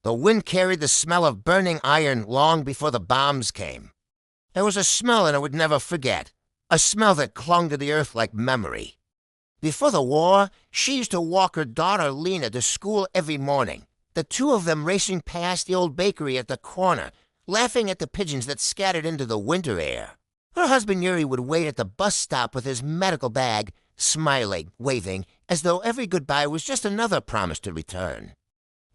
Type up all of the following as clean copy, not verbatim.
The wind carried the smell of burning iron long before the bombs came. There was a smell I would never forget, a smell that clung to the earth like memory. Before the war, she used to walk her daughter Lena to school every morning, the two of them racing past the old bakery at the corner, laughing at the pigeons that scattered into the winter air. Her husband Yuri would wait at the bus stop with his medical bag, smiling, waving, as though every goodbye was just another promise to return.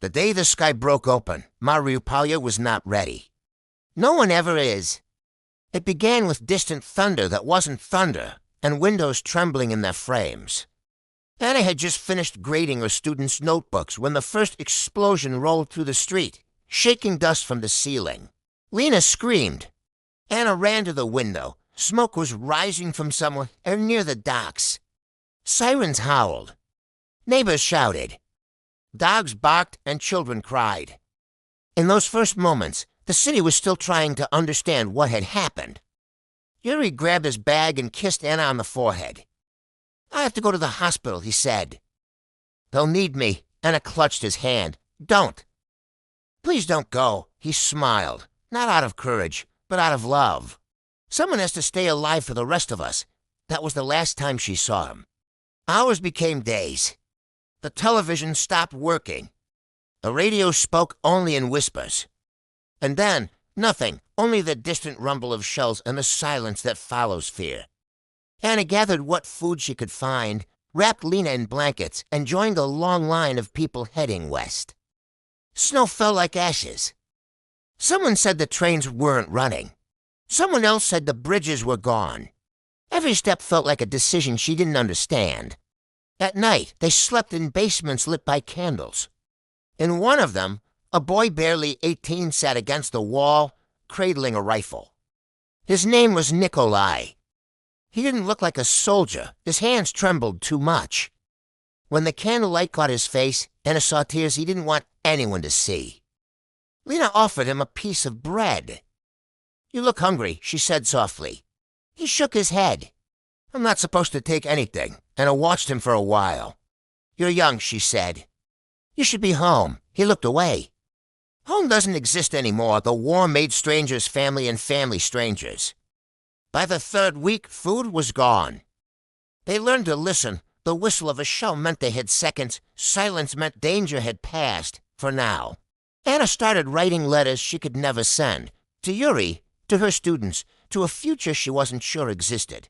The day the sky broke open, Mariupol was not ready. No one ever is. It began with distant thunder that wasn't thunder, and windows trembling in their frames. Anna had just finished grading her students' notebooks when the first explosion rolled through the street, shaking dust from the ceiling. Lena screamed. Anna ran to the window. Smoke was rising from somewhere near the docks. Sirens howled. Neighbors shouted. Dogs barked and children cried. In those first moments, the city was still trying to understand what had happened. Yuri grabbed his bag and kissed Anna on the forehead. "I have to go to the hospital," he said. "They'll need me." Anna clutched his hand. "Don't." "Please don't go," he smiled, not out of courage, but out of love. Someone has to stay alive for the rest of us. That was the last time she saw him. Hours became days. The television stopped working. The radio spoke only in whispers. And then, nothing, only the distant rumble of shells and the silence that follows fear. Anna gathered what food she could find, wrapped Lena in blankets, and joined the long line of people heading west. Snow fell like ashes. Someone said the trains weren't running. Someone else said the bridges were gone. Every step felt like a decision she didn't understand. At night, they slept in basements lit by candles. In one of them, a boy barely 18 sat against the wall, cradling a rifle. His name was Nikolai. He didn't look like a soldier. His hands trembled too much. When the candlelight caught his face, Anna saw tears he didn't want anyone to see. Lena offered him a piece of bread. "You look hungry," she said softly. He shook his head. "I'm not supposed to take anything," and I watched him for a while. "You're young," she said. "You should be home." He looked away. Home doesn't exist anymore. The war made strangers family and family strangers. By the third week, food was gone. They learned to listen. The whistle of a shell meant they had seconds. Silence meant danger had passed, for now. Anna started writing letters she could never send. To Yuri, to her students, to a future she wasn't sure existed.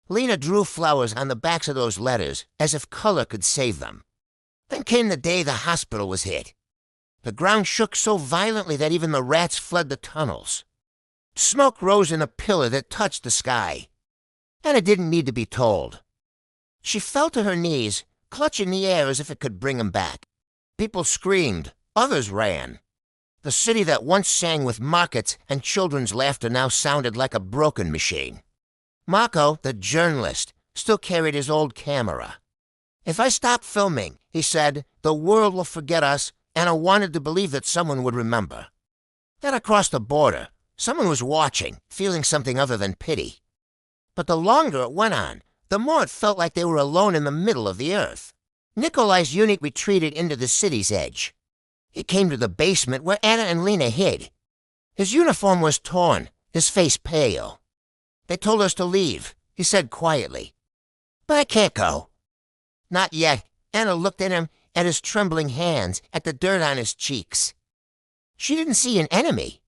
Lena drew flowers on the backs of those letters, as if color could save them. Then came the day the hospital was hit. The ground shook so violently that even the rats fled the tunnels. Smoke rose in a pillar that touched the sky. Anna didn't need to be told. She fell to her knees, clutching the air as if it could bring him back. People screamed. Others ran. The city that once sang with markets and children's laughter now sounded like a broken machine. Marco, the journalist, still carried his old camera. "If I stop filming," he said, "the world will forget us," and I wanted to believe that someone would remember. Then across the border, someone was watching, feeling something other than pity. But the longer it went on, the more it felt like they were alone in the middle of the earth. Nikolai's unit retreated into the city's edge. He came to the basement where Anna and Lena hid. His uniform was torn, his face pale. "They told us to leave," he said quietly. "But I can't go." "Not yet." Anna looked at him, at his trembling hands, at the dirt on his cheeks. She didn't see an enemy.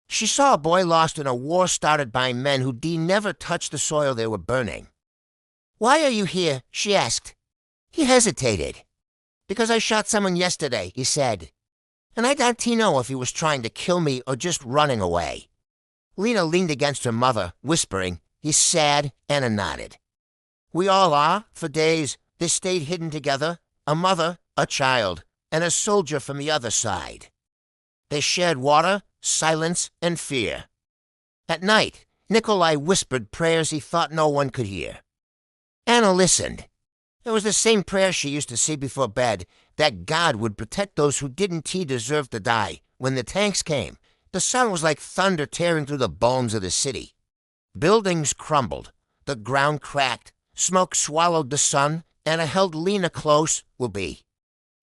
She saw a boy lost in a war started by men who never touched the soil they were burning. "Why are you here?" she asked. He hesitated. "Because I shot someone yesterday," he said. "And I don't know if he was trying to kill me or just running away." Lena leaned against her mother, whispering. He's sad. Anna nodded. "We all are." For days, they stayed hidden together, a mother, a child, and a soldier from the other side. They shared water, silence, and fear. At night, Nikolai whispered prayers he thought no one could hear. Anna listened. It was the same prayer she used to say before bed, that God would protect those who didn't deserve to die. When the tanks came, the sound was like thunder tearing through the bones of the city. Buildings crumbled. The ground cracked. Smoke swallowed the sun. Anna held Lena close. "Will be."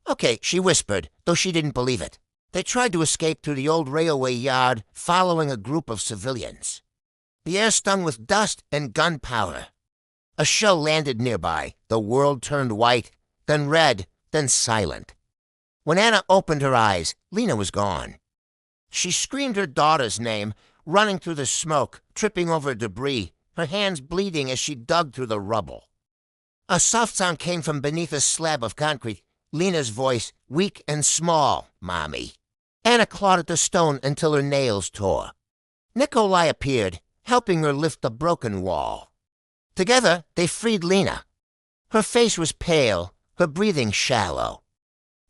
"Okay," she whispered, though she didn't believe it. They tried to escape through the old railway yard, following a group of civilians. The air stung with dust and gunpowder. A shell landed nearby. The world turned white, then red, then silent. When Anna opened her eyes, Lena was gone. She screamed her daughter's name, running through the smoke, tripping over debris, her hands bleeding as she dug through the rubble. A soft sound came from beneath a slab of concrete. Lena's voice, weak and small. "Mommy." Anna clawed at the stone until her nails tore. Nikolai appeared, helping her lift the broken wall. Together, they freed Lena. Her face was pale, her breathing shallow.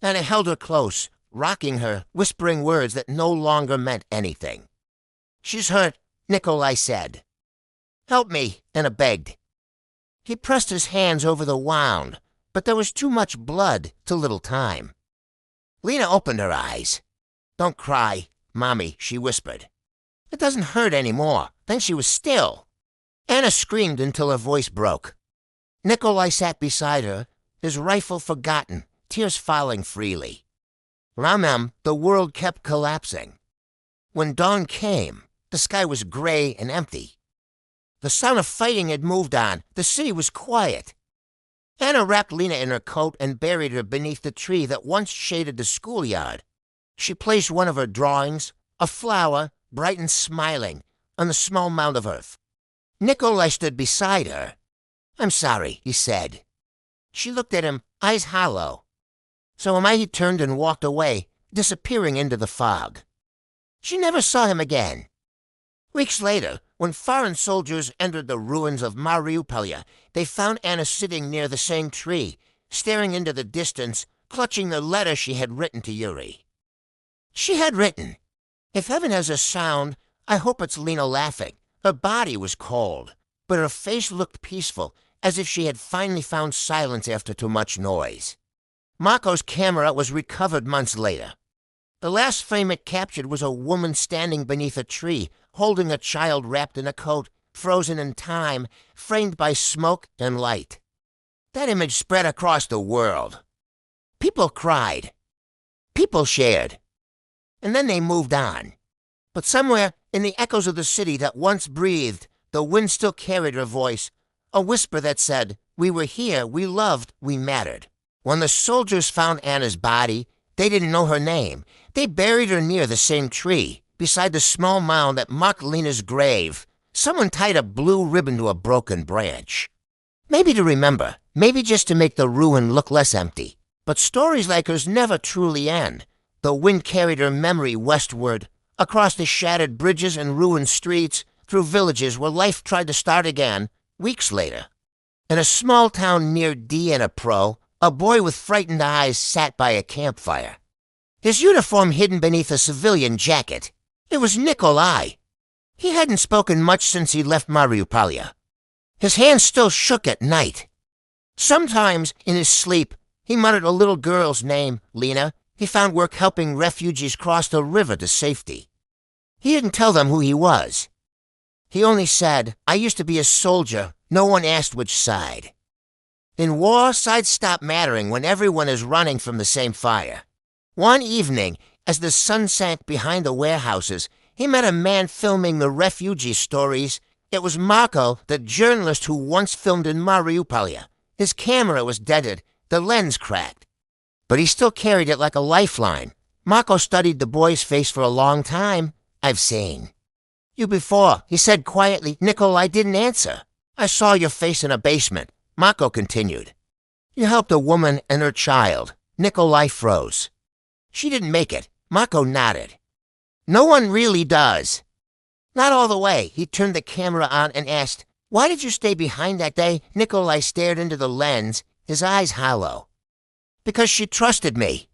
Anna held her close, rocking her, whispering words that no longer meant anything. "She's hurt," Nikolai said. "Help me," Anna begged. He pressed his hands over the wound, but there was too much blood, too little time. Lena opened her eyes. "Don't cry, Mommy," she whispered. "It doesn't hurt anymore." Then she was still. Anna screamed until her voice broke. Nikolai sat beside her, his rifle forgotten, tears falling freely. Around them, the world kept collapsing. When dawn came, the sky was gray and empty. The sound of fighting had moved on. The city was quiet. Anna wrapped Lena in her coat and buried her beneath the tree that once shaded the schoolyard. She placed one of her drawings, a flower, bright and smiling, on the small mound of earth. Nikolai stood beside her. "I'm sorry," he said. She looked at him, eyes hollow. "So am I," he turned and walked away, disappearing into the fog. She never saw him again. Weeks later, when foreign soldiers entered the ruins of Mariupol, they found Anna sitting near the same tree, staring into the distance, clutching the letter she had written to Yuri. She had written, "If heaven has a sound, I hope it's Lena laughing." Her body was cold, but her face looked peaceful, as if she had finally found silence after too much noise. Marco's camera was recovered months later. The last frame it captured was a woman standing beneath a tree, holding a child wrapped in a coat, frozen in time, framed by smoke and light. That image spread across the world. People cried. People shared. And then they moved on. But somewhere in the echoes of the city that once breathed, the wind still carried her voice, a whisper that said, "We were here, we loved, we mattered." When the soldiers found Anna's body, they didn't know her name. They buried her near the same tree, beside the small mound that marked Lena's grave. Someone tied a blue ribbon to a broken branch. Maybe to remember, maybe just to make the ruin look less empty. But stories like hers never truly end. The wind carried her memory westward, across the shattered bridges and ruined streets, through villages where life tried to start again, weeks later. In a small town near Dnipro, a boy with frightened eyes sat by a campfire. His uniform hidden beneath a civilian jacket. It was Nikolai. He hadn't spoken much since he left Mariupol. His hands still shook at night. Sometimes, in his sleep, he muttered a little girl's name, Lena. He found work helping refugees cross the river to safety. He didn't tell them who he was. He only said, "I used to be a soldier. No one asked which side." In war, sides stop mattering when everyone is running from the same fire. One evening, as the sun sank behind the warehouses, he met a man filming the refugee stories. It was Marco, the journalist who once filmed in Mariupol. His camera was dented, the lens cracked. But he still carried it like a lifeline. Marco studied the boy's face for a long time. "I've seen you before," he said quietly. Nikolai didn't answer. "I saw your face in a basement," Marco continued. "You helped a woman and her child." Nikolai froze. "She didn't make it." Marco nodded. "No one really does." "Not all the way." He turned the camera on and asked, "Why did you stay behind that day?" Nikolai stared into the lens, his eyes hollow. "Because she trusted me.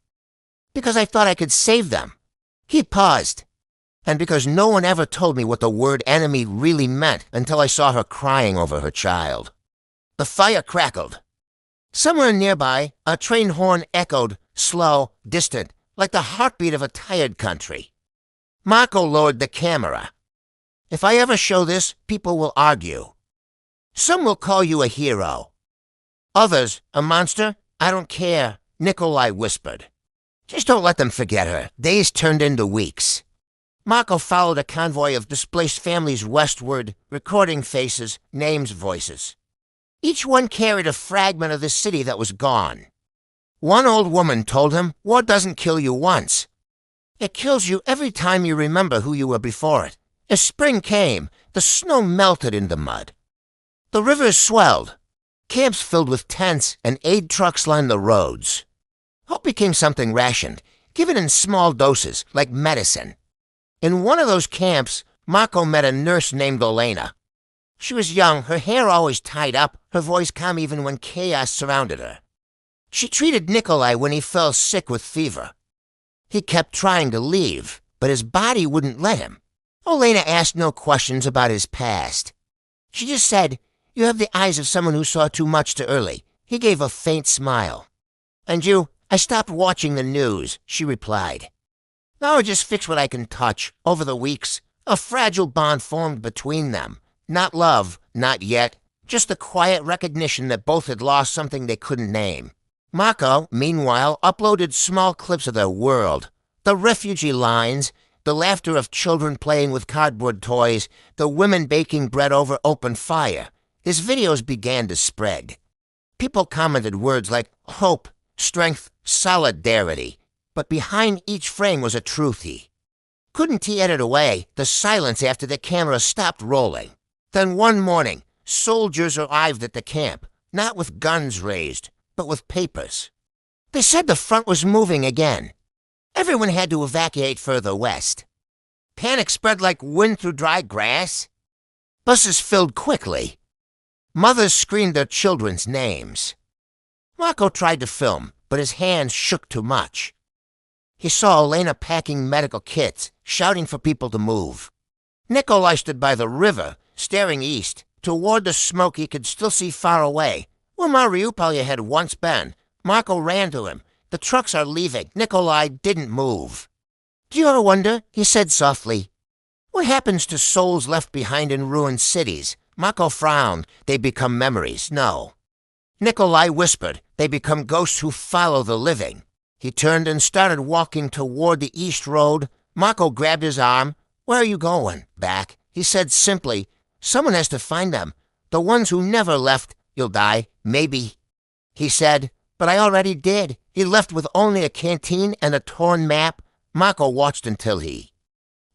Because I thought I could save them." He paused. "And because no one ever told me what the word enemy really meant until I saw her crying over her child." The fire crackled. Somewhere nearby, a train horn echoed, slow, distant, like the heartbeat of a tired country. Marco lowered the camera. "If I ever show this, people will argue. Some will call you a hero. Others, a monster. I don't care," Nikolai whispered. Just don't let them forget her. Days turned into weeks. Marco followed a convoy of displaced families westward, recording faces, names, voices. Each one carried a fragment of the city that was gone. One old woman told him, "War doesn't kill you once. It kills you every time you remember who you were before it." As spring came, the snow melted into mud. The rivers swelled. Camps filled with tents and aid trucks lined the roads. Hope became something rationed, given in small doses, like medicine. In one of those camps, Marco met a nurse named Elena. She was young, her hair always tied up, her voice calm even when chaos surrounded her. She treated Nikolai when he fell sick with fever. He kept trying to leave, but his body wouldn't let him. Elena asked no questions about his past. She just said, "You have the eyes of someone who saw too much too early." He gave a faint smile. "And you?" "I stopped watching the news," she replied. "Now I just fix what I can touch." Over the weeks, a fragile bond formed between them. Not love, not yet, just the quiet recognition that both had lost something they couldn't name. Marco, meanwhile, uploaded small clips of their world. The refugee lines, the laughter of children playing with cardboard toys, the women baking bread over open fire. His videos began to spread. People commented words like hope, strength, solidarity. But behind each frame was a truth he couldn't edit away, the silence after the camera stopped rolling. Then one morning, soldiers arrived at the camp, not with guns raised, but with papers. They said the front was moving again. Everyone had to evacuate further west. Panic spread like wind through dry grass. Buses filled quickly. Mothers screamed their children's names. Marco tried to film, but his hands shook too much. He saw Elena packing medical kits, shouting for people to move. Nikolai stood by the river, staring east, toward the smoke he could still see far away. Where Mariupol had once been. Marco ran to him. "The trucks are leaving." Nikolai didn't move. "Do you ever wonder," he said softly, "what happens to souls left behind in ruined cities?" Marco frowned. "They become memories." "No." Nikolai whispered. "They become ghosts who follow the living." He turned and started walking toward the east road. Marco grabbed his arm. "Where are you going?" "Back." He said simply, "Someone has to find them. The ones who never left. You'll die, maybe." He said, "But I already did." He left with only a canteen and a torn map. Marco watched until he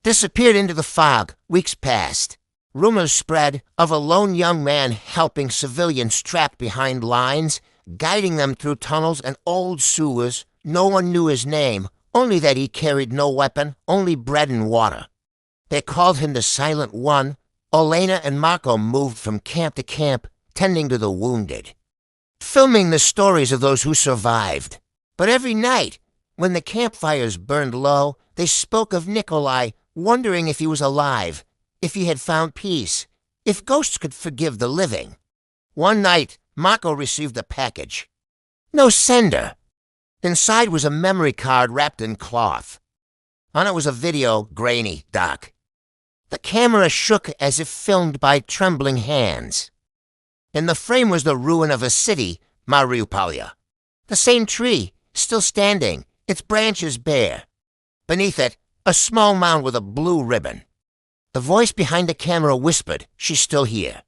disappeared into the fog. Weeks passed. Rumors spread of a lone young man helping civilians trapped behind lines, guiding them through tunnels and old sewers. No one knew his name, only that he carried no weapon, only bread and water. They called him the Silent One. Elena and Marco moved from camp to camp, tending to the wounded, filming the stories of those who survived. But every night, when the campfires burned low, they spoke of Nikolai, wondering if he was alive, if he had found peace, if ghosts could forgive the living. One night, Marco received a package. No sender. Inside was a memory card wrapped in cloth. On it was a video, grainy, dark. The camera shook as if filmed by trembling hands. In the frame was the ruin of a city, Mariupol. The same tree, still standing, its branches bare. Beneath it, a small mound with a blue ribbon. The voice behind the camera whispered, "She's still here."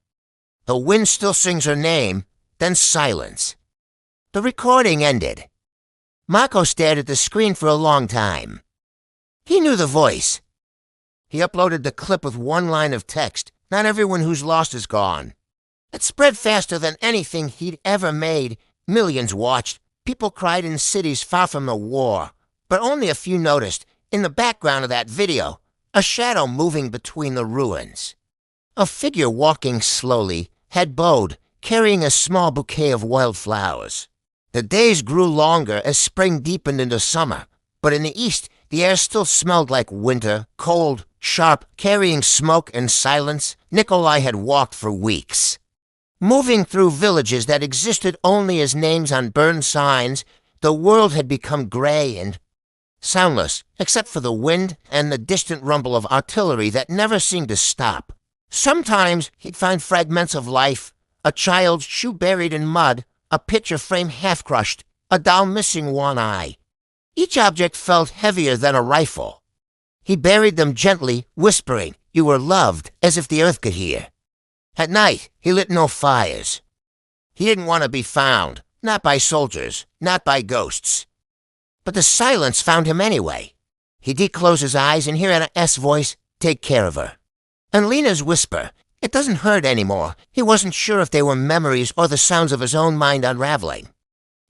The wind still sings her name, then silence. The recording ended. Marco stared at the screen for a long time. He knew the voice. He uploaded the clip with one line of text. "Not everyone who's lost is gone." It spread faster than anything he'd ever made. Millions watched. People cried in cities far from the war. But only a few noticed, in the background of that video, a shadow moving between the ruins. A figure walking slowly, head bowed, carrying a small bouquet of wildflowers. The days grew longer as spring deepened into summer, but in the east the air still smelled like winter, cold, sharp, carrying smoke and silence. Nikolai had walked for weeks, moving through villages that existed only as names on burned signs. The world had become gray and soundless, except for the wind and the distant rumble of artillery that never seemed to stop. Sometimes he'd find fragments of life, a child's shoe buried in mud, a picture frame half-crushed, a doll missing one eye. Each object felt heavier than a rifle. He buried them gently, whispering, "You were loved," as if the earth could hear. At night, he lit no fires. He didn't want to be found, not by soldiers, not by ghosts. But the silence found him anyway. He did close his eyes and hear Anna's voice, "Take care of her." And Lena's whisper, "It doesn't hurt anymore." He wasn't sure if they were memories or the sounds of his own mind unraveling.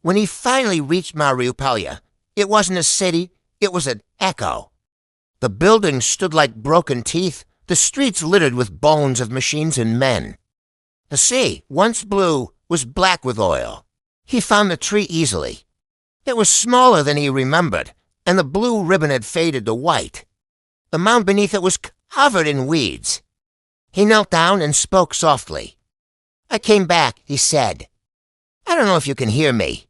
When he finally reached Mariupol, it wasn't a city, it was an echo. The buildings stood like broken teeth, the streets littered with bones of machines and men. The sea, once blue, was black with oil. He found the tree easily. It was smaller than he remembered, and the blue ribbon had faded to white. The mound beneath it was covered in weeds. He knelt down and spoke softly. "I came back," he said. "I don't know if you can hear me.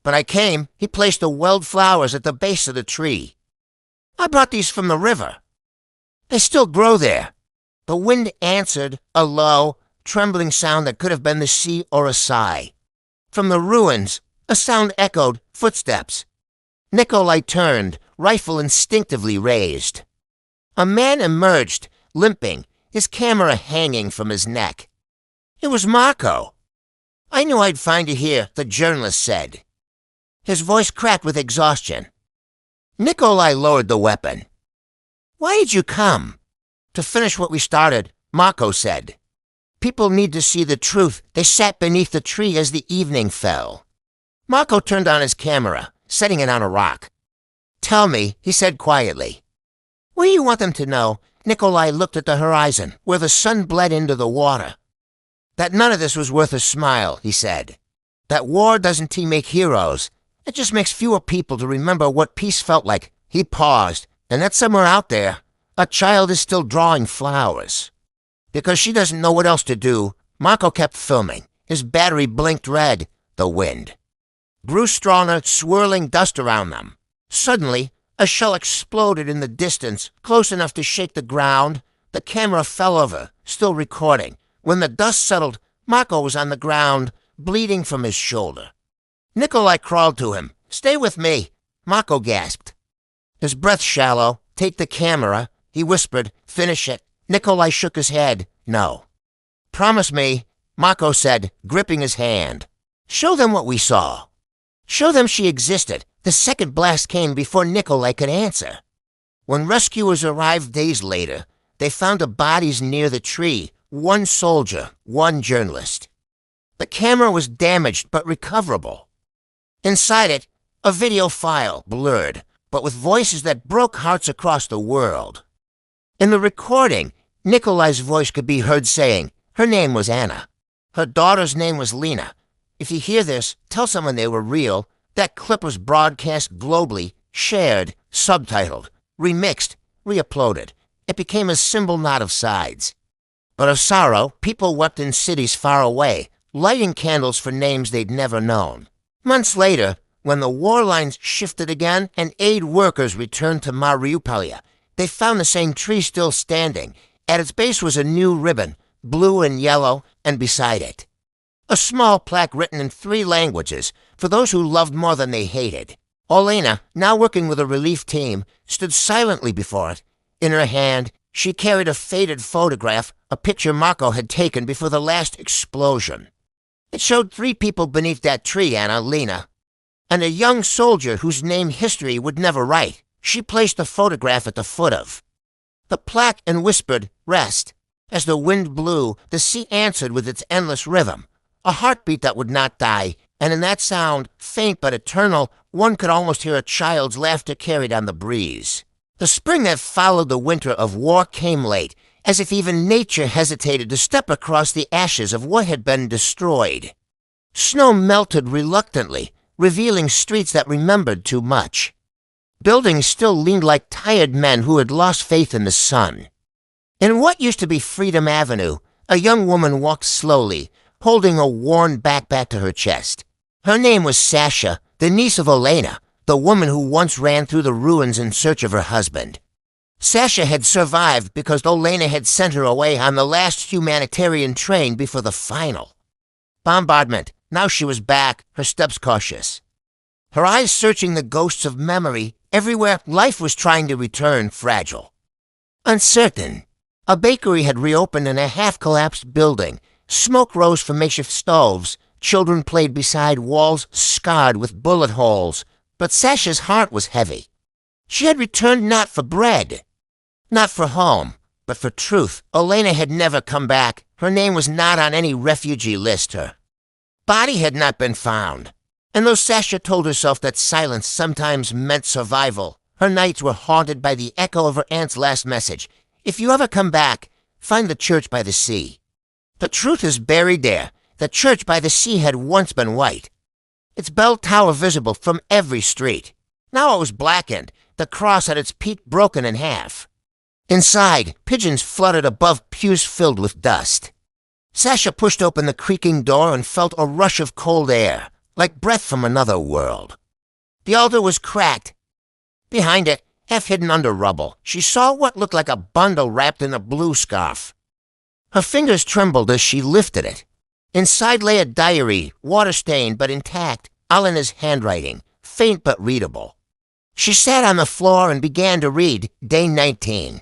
But I came." He placed the wild flowers at the base of the tree. "I brought these from the river. They still grow there." The wind answered, a low, trembling sound that could have been the sea or a sigh. From the ruins, a sound echoed, footsteps. Nikolai turned, rifle instinctively raised. A man emerged, limping, his camera hanging from his neck. It was Marco. "I knew I'd find you here," the journalist said. His voice cracked with exhaustion. Nikolai lowered the weapon. "Why did you come?" "To finish what we started," Marco said. "People need to see the truth." They sat beneath the tree as the evening fell. Marco turned on his camera, setting it on a rock. "Tell me," he said quietly. "What do you want them to know?" Nikolai looked at the horizon, where the sun bled into the water. "That none of this was worth a smile," he said. "That war doesn't make heroes. It just makes fewer people to remember what peace felt like." He paused, "And that somewhere out there, a child is still drawing flowers." Because she doesn't know what else to do, Marco kept filming. His battery blinked red. The wind grew stronger, swirling dust around them. Suddenly, a shell exploded in the distance, close enough to shake the ground. The camera fell over, still recording. When the dust settled, Marco was on the ground, bleeding from his shoulder. Nikolai crawled to him. "Stay with me," Marco gasped. His breath shallow. "Take the camera," he whispered. "Finish it." Nikolai shook his head. "No." "Promise me," Marco said, gripping his hand. "Show them what we saw. Show them she existed." The second blast came before Nikolai could answer. When rescuers arrived days later, they found the bodies near the tree. One soldier, one journalist. The camera was damaged but recoverable. Inside it, a video file, blurred, but with voices that broke hearts across the world. In the recording, Nikolai's voice could be heard saying, her name was Anna. Her daughter's name was Lena. If you hear this, tell someone they were real. That clip was broadcast globally, shared, subtitled, remixed, re-uploaded. It became a symbol not of sides, but of sorrow. People wept in cities far away, lighting candles for names they'd never known. Months later, when the war lines shifted again and aid workers returned to Mariupol, they found the same tree still standing. At its base was a new ribbon, blue and yellow, and beside it, a small plaque written in 3 languages for those who loved more than they hated. Olena, now working with a relief team, stood silently before it. In her hand, she carried a faded photograph, a picture Marco had taken before the last explosion. It showed 3 people beneath that tree, Anna, Lena, and a young soldier whose name history would never write. She placed the photograph at the foot of the plaque and whispered, "Rest." As the wind blew, the sea answered with its endless rhythm, a heartbeat that would not die, and in that sound, faint but eternal, one could almost hear a child's laughter carried on the breeze. The spring that followed the winter of war came late, as if even nature hesitated to step across the ashes of what had been destroyed. Snow melted reluctantly, revealing streets that remembered too much. Buildings still leaned like tired men who had lost faith in the sun. In what used to be Freedom Avenue, a young woman walked slowly, holding a worn backpack to her chest. Her name was Sasha, the niece of Olena, the woman who once ran through the ruins in search of her husband. Sasha had survived because Olena had sent her away on the last humanitarian train before the final bombardment. Now she was back, her steps cautious. her eyes searching the ghosts of memory everywhere life was trying to return fragile. Uncertain. A bakery had reopened in a half-collapsed building. Smoke rose from makeshift stoves. Children played beside walls scarred with bullet holes. But Sasha's heart was heavy. She had returned not for bread, not for home, but for truth. Elena had never come back. Her name was not on any refugee list. Her body had not been found. And though Sasha told herself that silence sometimes meant survival, her nights were haunted by the echo of her aunt's last message. If you ever come back, find the church by the sea. The truth is buried there. The church by the sea had once been white, its bell tower visible from every street. Now it was blackened, the cross at its peak broken in half. Inside, pigeons fluttered above pews filled with dust. Sasha pushed open the creaking door and felt a rush of cold air, like breath from another world. The altar was cracked. Behind it, half hidden under rubble, she saw what looked like a bundle wrapped in a blue scarf. Her fingers trembled as she lifted it. Inside lay a diary, water-stained but intact, Alena's handwriting, faint but readable. She sat on the floor and began to read Day 19.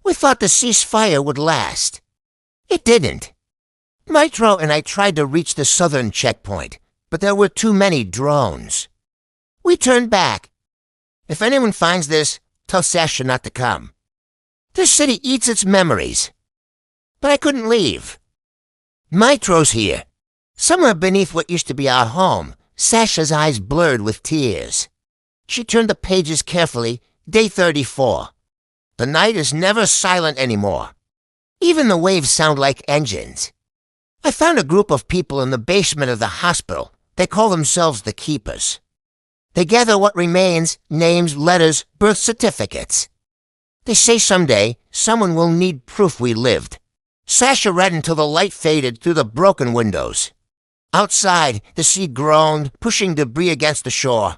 We thought the ceasefire would last. It didn't. Mitro and I tried to reach the southern checkpoint, but there were too many drones. We turned back. If anyone finds this, tell Sasha not to come. This city eats its memories. But I couldn't leave. Mitro's here. Somewhere beneath what used to be our home, Sasha's eyes blurred with tears. She turned the pages carefully. Day 34. The night is never silent anymore. Even the waves sound like engines. I found a group of people in the basement of the hospital. They call themselves the Keepers. They gather what remains, names, letters, birth certificates. They say someday someone will need proof we lived. Sasha read until the light faded through the broken windows. Outside, the sea groaned, pushing debris against the shore.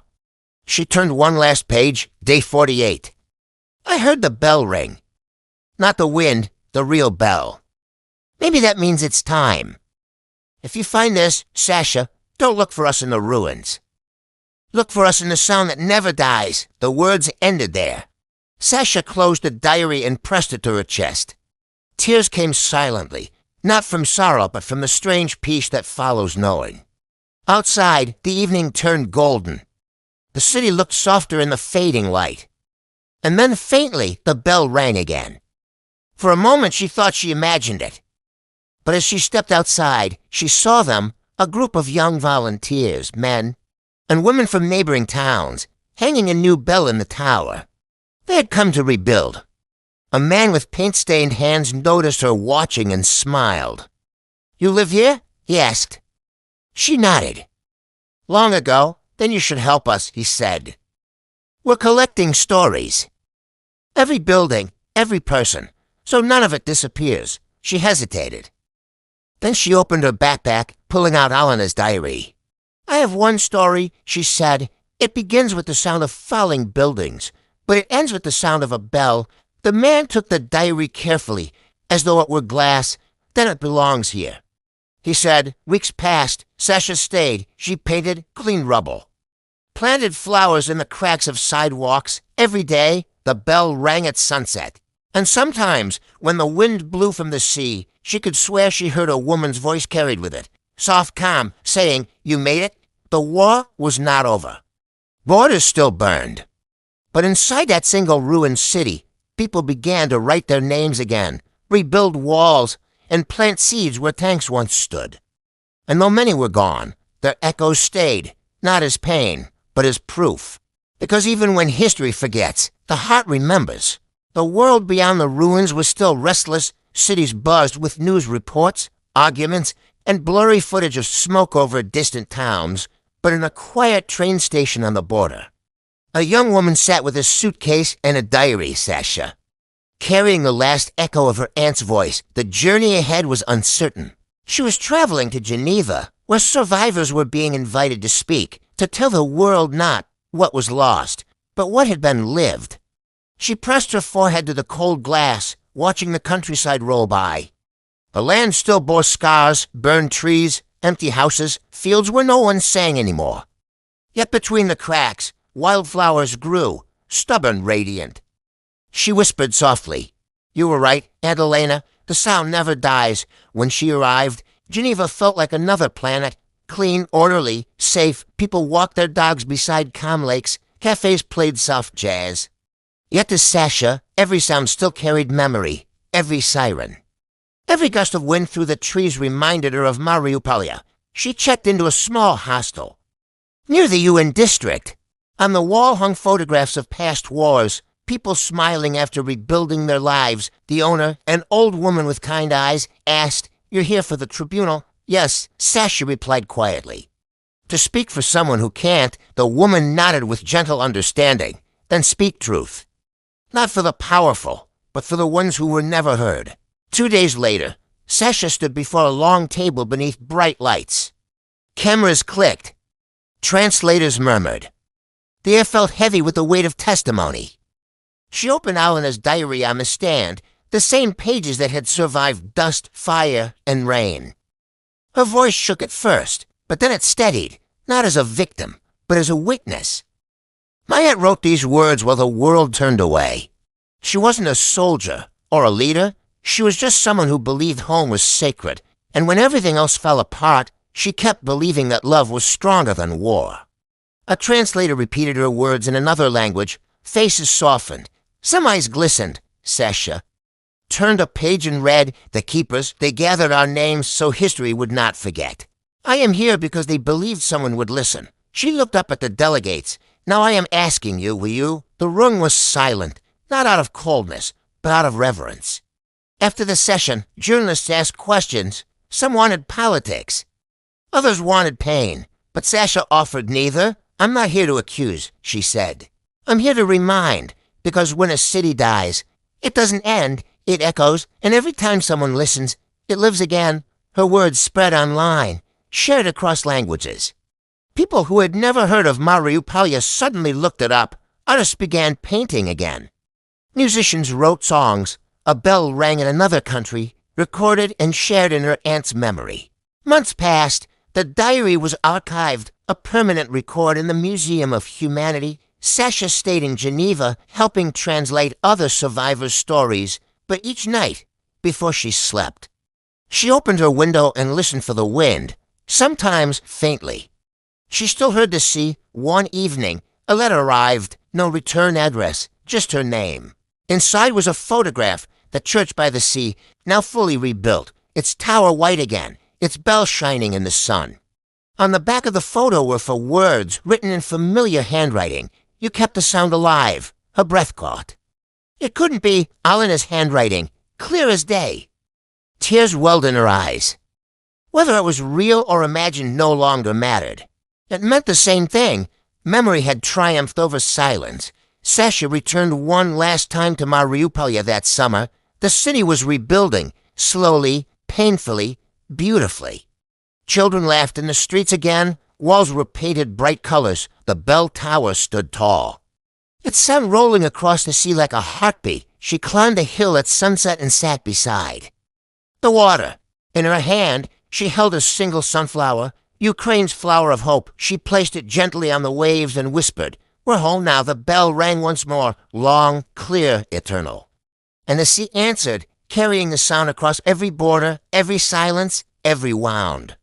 She turned one last page, Day 48. I heard the bell ring. Not the wind, the real bell. Maybe that means it's time. If you find this, Sasha, don't look for us in the ruins. Look for us in the sound that never dies. The words ended there. Sasha closed the diary and pressed it to her chest. Tears came silently, not from sorrow, but from the strange peace that follows knowing. Outside, the evening turned golden. The city looked softer in the fading light. And then faintly, the bell rang again. For a moment, she thought she imagined it. But as she stepped outside, she saw them, a group of young volunteers, men, and women from neighboring towns, hanging a new bell in the tower. They had come to rebuild. A man with paint-stained hands noticed her watching and smiled. You live here? He asked. She nodded. Long ago, then you should help us, he said. We're collecting stories. Every building, every person, so none of it disappears. She hesitated. Then she opened her backpack, pulling out Alena's diary. I have one story, she said. It begins with the sound of falling buildings, but it ends with the sound of a bell. The man took the diary carefully, as though it were glass. Then it belongs here. He said, weeks passed. Sasha stayed. She painted, cleaned rubble. Planted flowers in the cracks of sidewalks. Every day, the bell rang at sunset. And sometimes, when the wind blew from the sea, she could swear she heard a woman's voice carried with it. Soft, calm, saying, you made it? The war was not over. Borders still burned. But inside that single ruined city, people began to write their names again, rebuild walls, and plant seeds where tanks once stood. And though many were gone, their echoes stayed, not as pain, but as proof. Because even when history forgets, the heart remembers. The world beyond the ruins was still restless, cities buzzed with news reports, arguments, and blurry footage of smoke over distant towns, but in a quiet train station on the border. A young woman sat with a suitcase and a diary, Sasha. Carrying the last echo of her aunt's voice, the journey ahead was uncertain. She was traveling to Geneva, where survivors were being invited to speak, to tell the world not what was lost, but what had been lived. She pressed her forehead to the cold glass, watching the countryside roll by. The land still bore scars, burned trees, empty houses, fields where no one sang anymore. Yet between the cracks, wildflowers grew, stubborn, radiant. She whispered softly, "You were right, Aunt Elena. The sound never dies." When she arrived, Geneva felt like another planet. Clean, orderly, safe. People walked their dogs beside calm lakes. Cafes played soft jazz. Yet to Sasha, every sound still carried memory. Every siren. Every gust of wind through the trees reminded her of Mariupol. She checked into a small hostel near the UN district. On the wall hung photographs of past wars, people smiling after rebuilding their lives. The owner, an old woman with kind eyes, asked, "You're here for the tribunal?" "Yes," Sasha replied quietly. To speak for someone who can't, the woman nodded with gentle understanding. "Then speak truth. Not for the powerful, but for the ones who were never heard." 2 days later, Sasha stood before a long table beneath bright lights. Cameras clicked. Translators murmured. The air felt heavy with the weight of testimony. She opened Alina's diary on the stand, the same pages that had survived dust, fire, and rain. Her voice shook at first, but then it steadied, not as a victim, but as a witness. My aunt wrote these words while the world turned away. She wasn't a soldier or a leader. She was just someone who believed home was sacred, and when everything else fell apart, she kept believing that love was stronger than war. A translator repeated her words in another language. Faces softened. Some eyes glistened. Sasha turned a page and read, "The keepers, they gathered our names so history would not forget. I am here because they believed someone would listen." She looked up at the delegates. "Now I am asking you, will you?" The room was silent, not out of coldness, but out of reverence. After the session, journalists asked questions. Some wanted politics. Others wanted pain. But Sasha offered neither. "I'm not here to accuse," she said. "I'm here to remind, because when a city dies, it doesn't end, it echoes, and every time someone listens, it lives again." Her words spread online, shared across languages. People who had never heard of Mariupol suddenly looked it up. Artists began painting again. Musicians wrote songs. A bell rang in another country, recorded and shared in her aunt's memory. Months passed. The diary was archived, a permanent record in the Museum of Humanity. Sasha stayed in Geneva, helping translate other survivors' stories, but each night, before she slept, she opened her window and listened for the wind, sometimes faintly. She still heard the sea. One evening, a letter arrived, no return address, just her name. Inside was a photograph, the church by the sea, now fully rebuilt, its tower white again, its bell shining in the sun. On the back of the photo were for words written in familiar handwriting. "You kept the sound alive," her breath caught. It couldn't be Alina's handwriting, clear as day. Tears welled in her eyes. Whether it was real or imagined no longer mattered. It meant the same thing. Memory had triumphed over silence. Sasha returned one last time to Mariupol that summer. The city was rebuilding, slowly, painfully, beautifully. Children laughed in the streets again. Walls were painted bright colors. The bell tower stood tall. It sent rolling across the sea like a heartbeat. She climbed a hill at sunset and sat beside the water. In her hand, she held a single sunflower, Ukraine's flower of hope. She placed it gently on the waves and whispered, "We're home now." The bell rang once more, long, clear, eternal. And the sea answered, carrying the sound across every border, every silence, every wound.